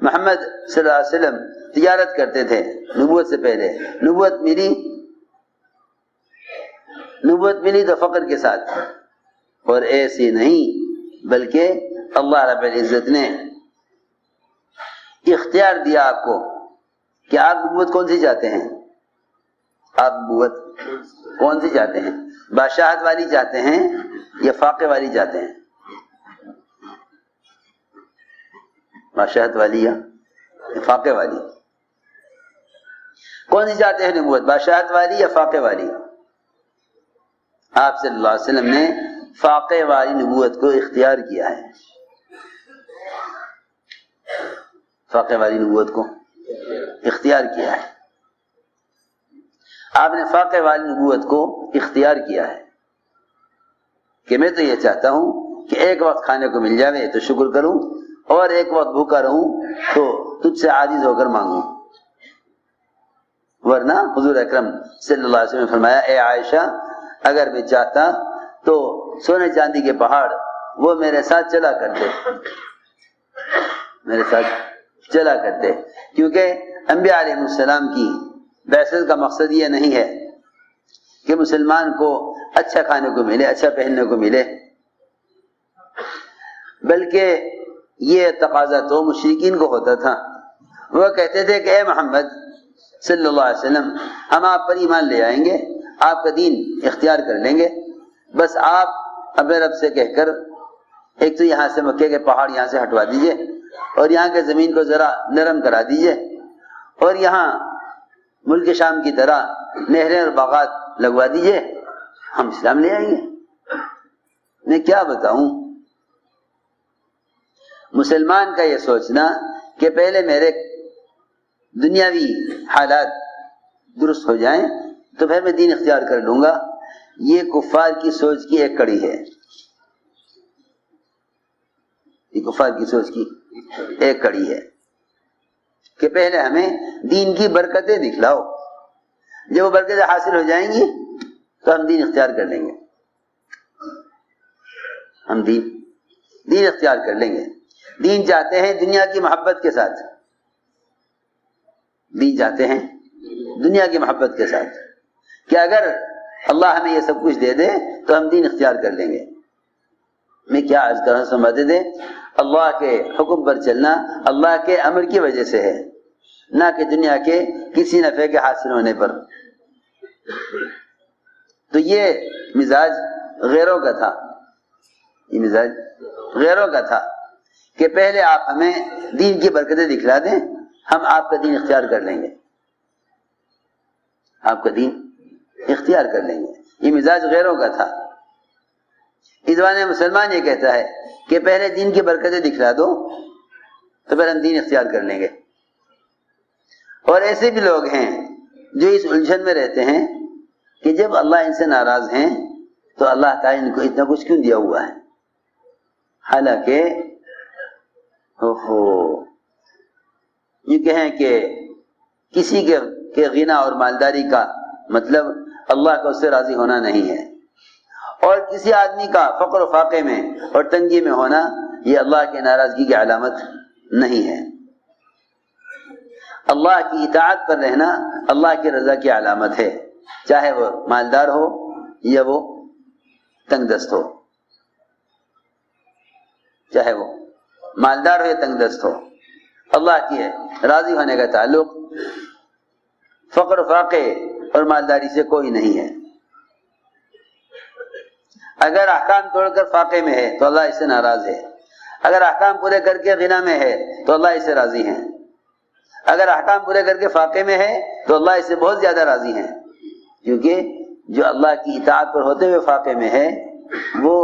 محمد صلی اللہ علیہ وسلم تجارت کرتے تھے نبوت سے پہلے، نبوت ملی تو فقر کے ساتھ، اور ایسی نہیں بلکہ اللہ رب العزت نے اختیار دیا آپ کو کہ آپ نبوت کون سی چاہتے ہیں، آپ نبوت کون سی چاہتے ہیں، بادشاہت والی چاہتے ہیں یا فاقے والی چاہتے ہیں، بادشاہت والی یا فاقے والی، کون سی چاہتے ہیں نبوت، بادشاہت والی یا فاقے والی؟ آپ صلی اللہ علیہ وسلم نے فاقے والی نبوت کو اختیار کیا ہے، فاقے والی نبوت کو اختیار کیا ہے، آپ نے فاقے والی نبوت کو اختیار کیا ہے کہ میں تو یہ چاہتا ہوں کہ ایک وقت کھانے کو مل جائے تو شکر کروں، اور ایک وقت بھوکا رہوں تو تجھ سے عاجز ہو کر مانگوں، ورنہ حضور اکرم صلی اللہ علیہ وسلم نے فرمایا اے عائشہ اگر میں چاہتا تو سونے چاندی کے پہاڑ وہ میرے ساتھ چلا کرتے، میرے ساتھ چلا کرتے، کیونکہ انبیاء علیہ السلام کی بعثت کا مقصد یہ نہیں ہے کہ مسلمان کو اچھا کھانے کو ملے، اچھا پہننے کو ملے، بلکہ یہ تقاضا تو مشرکین کو ہوتا تھا، وہ کہتے تھے کہ اے محمد صلی اللہ علیہ وسلم ہم آپ پر ایمان لے آئیں گے، آپ کا دین اختیار کر لیں گے، بس آپ اپنے رب سے کہہ کر ایک تو یہاں سے مکے کے پہاڑ یہاں سے ہٹوا دیجئے، اور یہاں کے زمین کو ذرا نرم کرا دیجئے، اور یہاں ملک شام کی طرح نہریں اور باغات لگوا دیجئے، ہم اسلام لے آئیں گے۔ میں کیا بتاؤں، مسلمان کا یہ سوچنا کہ پہلے میرے دنیاوی حالات درست ہو جائیں تو پھر میں دین اختیار کر لوں گا، یہ کفار کی سوچ کی ایک کڑی ہے، یہ کفار کی سوچ کی ایک کڑی ہے کہ پہلے ہمیں دین کی برکتیں دکھلاؤ، جب وہ برکتیں حاصل ہو جائیں گی تو ہم دین اختیار کر لیں گے، ہم دین اختیار کر لیں گے۔ دین چاہتے ہیں دنیا کی محبت کے ساتھ، دین چاہتے ہیں دنیا کی محبت کے ساتھ کہ اگر اللہ ہمیں یہ سب کچھ دے دے تو ہم دین اختیار کر لیں گے۔ میں کیا عرض کر رہا ہوں سمجھ دے، اللہ کے حکم پر چلنا اللہ کے امر کی وجہ سے ہے، نہ کہ دنیا کے کسی نفع کے حاصل ہونے پر۔ تو یہ مزاج غیروں کا تھا، یہ مزاج غیروں کا تھا کہ پہلے آپ ہمیں دین کی برکتیں دکھلا دیں، ہم آپ کا دین اختیار کر لیں گے، آپ کا دین اختیار کر لیں گے۔ یہ مزاج غیروں کا تھا۔ اس زمانے میں مسلمان یہ کہتا ہے کہ پہلے دین کی برکتیں دکھلا دو تو پھر ہم دین اختیار کر لیں گے، اور ایسے بھی لوگ ہیں جو اس الجھن میں رہتے ہیں کہ جب اللہ ان سے ناراض ہیں تو اللہ تعالیٰ ان کو اتنا کچھ کیوں دیا ہوا ہے، حالانکہ یہ کہیں کہ کسی کے غنا اور مالداری کا مطلب اللہ کا اس سے راضی ہونا نہیں ہے، اور کسی آدمی کا فقر و فاقے میں اور تنگی میں ہونا یہ اللہ کی ناراضگی کی علامت نہیں ہے۔ اللہ کی اطاعت پر رہنا اللہ کی رضا کی علامت ہے، چاہے وہ مالدار ہو یا وہ تنگ دست ہو، چاہے وہ مالدار ہو یا تنگ دست ہو، اللہ کی راضی ہونے کا تعلق فقر و فاقے اور مالداری سے کوئی نہیں ہے۔ اگر احکام توڑ کر فاقے میں ہے تو اللہ اس سے ناراض ہے، اگر احکام پورے کر کے غنا میں ہے تو اللہ اس سے راضی ہیں، اگر احکام پورے کر کے فاقے میں ہے تو اللہ اس سے بہت زیادہ راضی ہیں، کیونکہ جو اللہ کی اطاعت پر ہوتے ہوئے فاقے میں ہے وہ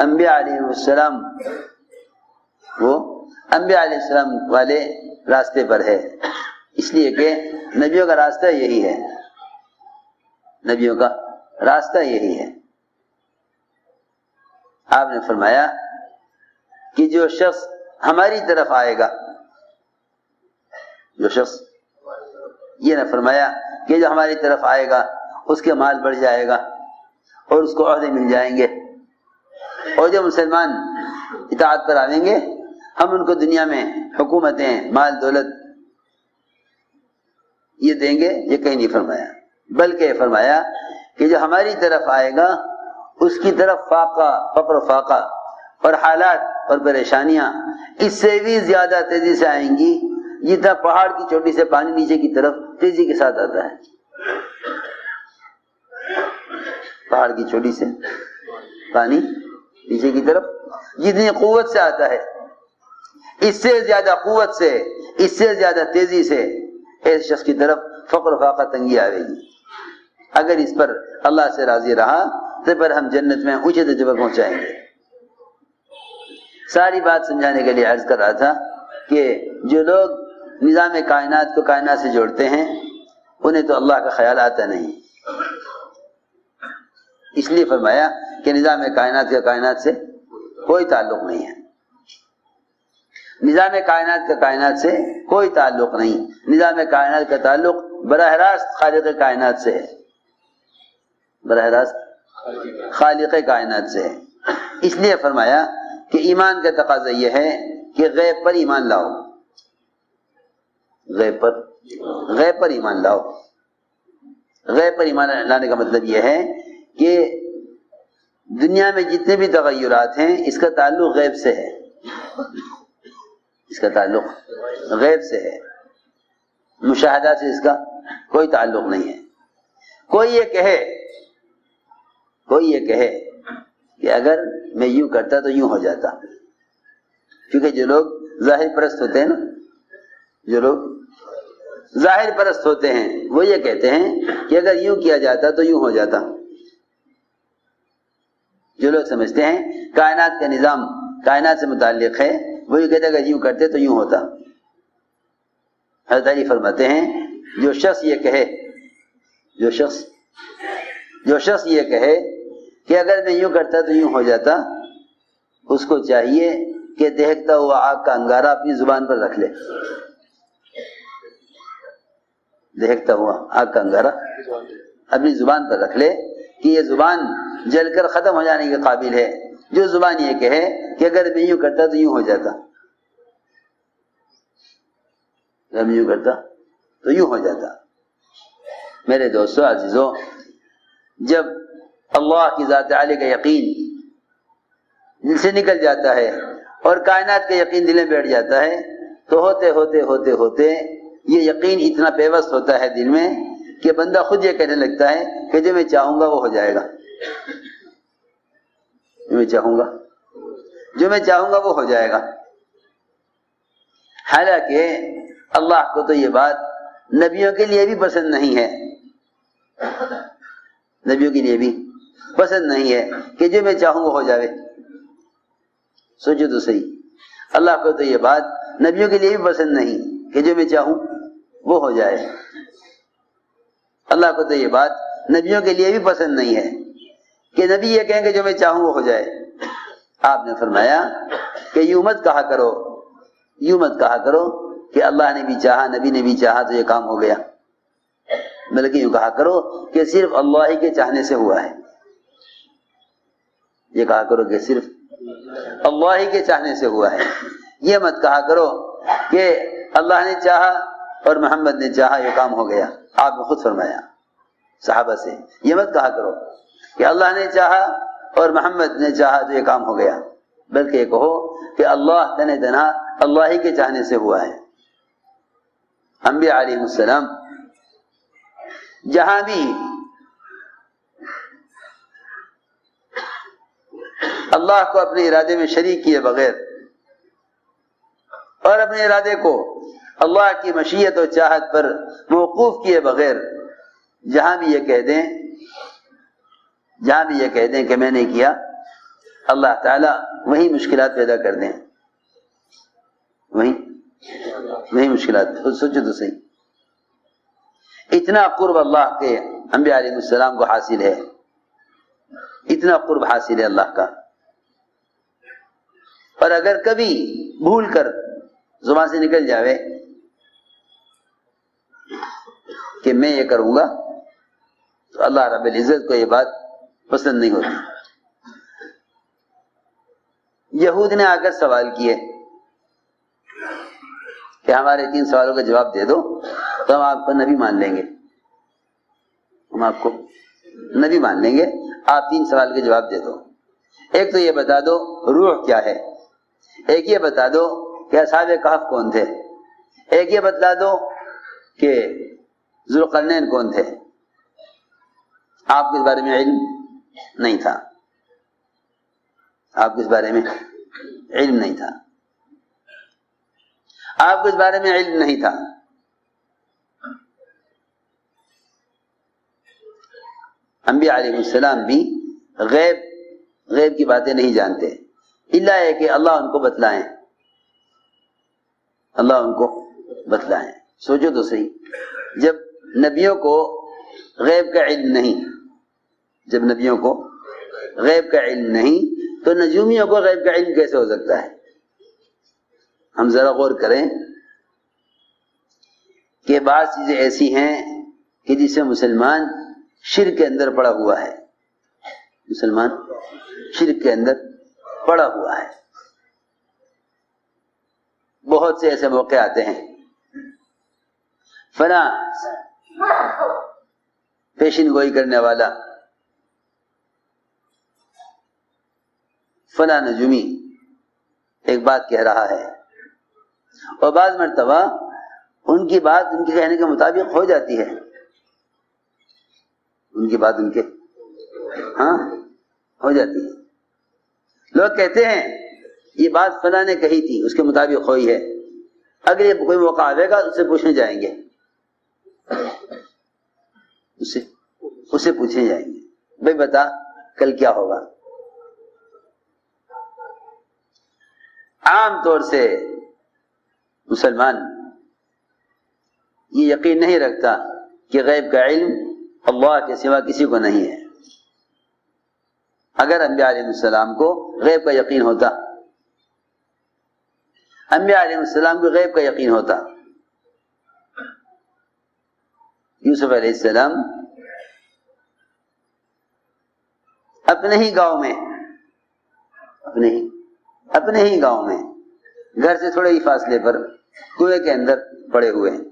انبیاء علیہ السلام والے راستے پر ہے، اس لیے کہ نبیوں کا راستہ یہی ہے، نبیوں کا راستہ یہی ہے۔ آپ نے فرمایا کہ جو شخص ہماری طرف آئے گا، جو شخص، یہ نہ فرمایا کہ جو ہماری طرف آئے گا اس کے مال بڑھ جائے گا اور اس کو عہدے مل جائیں گے، اور جو مسلمان اطاعت پر آئیں گے ہم ان کو دنیا میں حکومتیں، مال دولت یہ دیں گے، یہ کہیں نہیں فرمایا، بلکہ فرمایا کہ جو ہماری طرف آئے گا اس کی طرف فاقہ، فقر و فاقہ اور حالات اور پریشانیاں اس سے بھی زیادہ تیزی سے آئیں گی جتنا پہاڑ کی چوٹی سے پانی نیچے کی طرف تیزی کے ساتھ آتا ہے۔ پہاڑ کی چوٹی سے پانی نیچے کی طرف جتنی قوت سے آتا ہے، اس سے زیادہ قوت سے، اس سے زیادہ تیزی سے اس شخص کی طرف فقر و فاقہ تنگی آئے گی۔ اگر اس پر اللہ سے راضی رہا تو پھر ہم جنت میں اونچے درجے پر پہنچائیں گے۔ ساری بات سمجھانے کے لیے عرض کر رہا تھا کہ جو لوگ نظام کائنات کو کائنات سے جوڑتے ہیں انہیں تو اللہ کا خیال آتا نہیں، اس لیے فرمایا کہ نظام کائنات کا کائنات سے کوئی تعلق نہیں ہے، نظام کائنات کا کائنات سے کوئی تعلق نہیں، نظام کائنات کا تعلق براہ راست خالق کائنات سے ہے، براہ راست خالق کائنات سے ہے۔ اس لیے فرمایا کہ ایمان کا تقاضا یہ ہے کہ غیب پر ایمان لاؤ، غیب پر ایمان لاؤ۔ غیب پر ایمان لانے کا مطلب یہ ہے کہ دنیا میں جتنے بھی تغیرات ہیں اس کا تعلق غیب سے ہے، اس کا تعلق غیب سے ہے، مشاہدہ سے اس کا کوئی تعلق نہیں ہے۔ کوئی یہ کہے کہ اگر میں یوں کرتا تو یوں ہو جاتا، کیونکہ جو لوگ ظاہر پرست ہوتے ہیں نا، جو لوگ ظاہر پرست ہوتے ہیں وہ یہ کہتے ہیں کہ اگر یوں کیا جاتا تو یوں ہو جاتا۔ جو لوگ سمجھتے ہیں کائنات کا نظام کائنات سے متعلق ہے وہ یہ کہتے ہیں اگر یوں کرتے تو یوں ہوتا۔ حضرت علی فرماتے ہیں جو شخص یہ کہے کہ اگر میں یوں کرتا تو یوں ہو جاتا، اس کو چاہیے کہ دہکتا ہوا آگ کا انگارہ اپنی زبان پر رکھ لے، دہکتا ہوا آگ کا انگارہ اپنی زبان پر رکھ لے کہ یہ زبان جل کر ختم ہو جانے کے قابل ہے۔ جو زبان یہ کہے کہ اگر میں یوں کرتا تو یوں ہو جاتا، اگر میں یوں کرتا تو یوں ہو جاتا۔ میرے دوستو عزیزو، جب اللہ کی ذات عالی کا یقین دل سے نکل جاتا ہے اور کائنات کا یقین دل میں بیٹھ جاتا ہے تو ہوتے ہوتے ہوتے ہوتے یہ یقین اتنا پیوست ہوتا ہے دل میں کہ بندہ خود یہ کہنے لگتا ہے کہ جو میں چاہوں گا وہ ہو جائے گا، جو میں چاہوں گا وہ ہو جائے گا۔ حالانکہ اللہ کو تو یہ بات نبیوں کے لیے بھی پسند نہیں ہے، نبیوں کے لیے بھی پسند نہیں ہے کہ جو میں چاہوں وہ ہو جائے۔ سوچو تو صحیح، اللہ کو تو یہ بات نبیوں کے لیے بھی پسند نہیں کہ جو میں چاہوں وہ ہو جائے۔ اللہ کو تو یہ بات نبیوں کے لیے بھی پسند نہیں ہے کہ نبی یہ کہیں کہ جو میں چاہوں وہ ہو جائے۔ آپ نے فرمایا کہ یوں مت کہا کرو کہ اللہ نے بھی چاہا، نبی نے بھی چاہا تو یہ کام ہو گیا، بلکہ یوں کہا کرو کہ صرف اللہ ہی کے چاہنے سے ہوا ہے۔ یہ کہا کرو کہ صرف اللہ ہی کے چاہنے سے ہوا ہے۔ یہ مت کہا کرو کہ اللہ نے چاہا اور محمد نے چاہا یہ کام ہو گیا۔ آپ نے خود فرمایا صحابہ سے، یہ مت کہا کرو کہ اللہ نے چاہا اور محمد نے چاہا تو یہ کام ہو گیا، بلکہ یہ کہو کہ اللہ تنہا تنہا اللہ ہی کے چاہنے سے ہوا ہے۔ انبیاء علیہ السلام جہاں بھی اللہ کو اپنے ارادے میں شریک کیے بغیر اور اپنے ارادے کو اللہ کی مشیت و چاہت پر موقوف کیے بغیر جہاں بھی یہ کہہ دیں کہ میں نے کیا، اللہ تعالیٰ وہی مشکلات پیدا کر دیں، وہی مشکلات۔ سوچو تو صحیح، اتنا قرب اللہ کے انبیاء علیہ السلام کو حاصل ہے، اتنا قرب حاصل ہے اللہ کا، اور اگر کبھی بھول کر زبان سے نکل جاوے کہ میں یہ کروں گا تو اللہ رب العزت کو یہ بات پسند نہیں ہوتی۔ یہود نے آ کر سوال کیے کہ ہمارے 3 سوالوں کا جواب دے دو تو ہم آپ کو نبی مان لیں گے، ہم آپ کو نبی مان لیں گے، آپ 3 سوال کے جواب دے دو۔ ایک تو یہ بتا دو روح کیا ہے، ایک یہ بتا دو کہ اصحاب کہف کون تھے، ایک یہ بتلا دو کہ ذوالقرنین کون تھے۔ آپ کو اس بارے میں علم نہیں تھا، آپ کو اس بارے میں علم نہیں تھا، آپ کو اس بارے میں علم نہیں تھا۔ انبیاء علیہ السلام بھی غیب کی باتیں نہیں جانتے، الا ہے کہ اللہ ان کو بتلائیں، اللہ ان کو بتلائیں۔ سوچو تو صحیح، جب نبیوں کو غیب کا علم نہیں، جب نبیوں کو غیب کا علم نہیں تو نجومیوں کو غیب کا علم کیسے ہو سکتا ہے؟ ہم ذرا غور کریں کہ بعض چیزیں ایسی ہیں کہ جس سے مسلمان شرک کے اندر پڑا ہوا ہے، مسلمان شرک کے اندر پڑا ہوا ہے۔ بہت سے ایسے موقع آتے ہیں، فلاں پیشن گوئی کرنے والا، فلاں نجومی ایک بات کہہ رہا ہے، اور بعض مرتبہ ان کی بات ان کے کہنے کے مطابق ہو جاتی ہے، ان کی بات ان کے ہو جاتی ہے۔ لوگ کہتے ہیں یہ بات فلاں نے کہی تھی، اس کے مطابق ہوئی ہے، اگر یہ کوئی موقع آئے گا اس سے پوچھنے جائیں گے، اس سے پوچھنے جائیں گے بھائی بتا کل کیا ہوگا۔ عام طور سے مسلمان یہ یقین نہیں رکھتا کہ غیب کا علم اللہ کے سوا کسی کو نہیں ہے۔ اگر انبیاء علیہ السلام کو غیب کا یقین ہوتا، انبیاء علیہ السلام کو غیب کا یقین ہوتا، یوسف علیہ السلام اپنے ہی گاؤں میں اپنے ہی گاؤں میں گھر سے تھوڑے ہی فاصلے پر کنویں کے اندر پڑے ہوئے ہیں،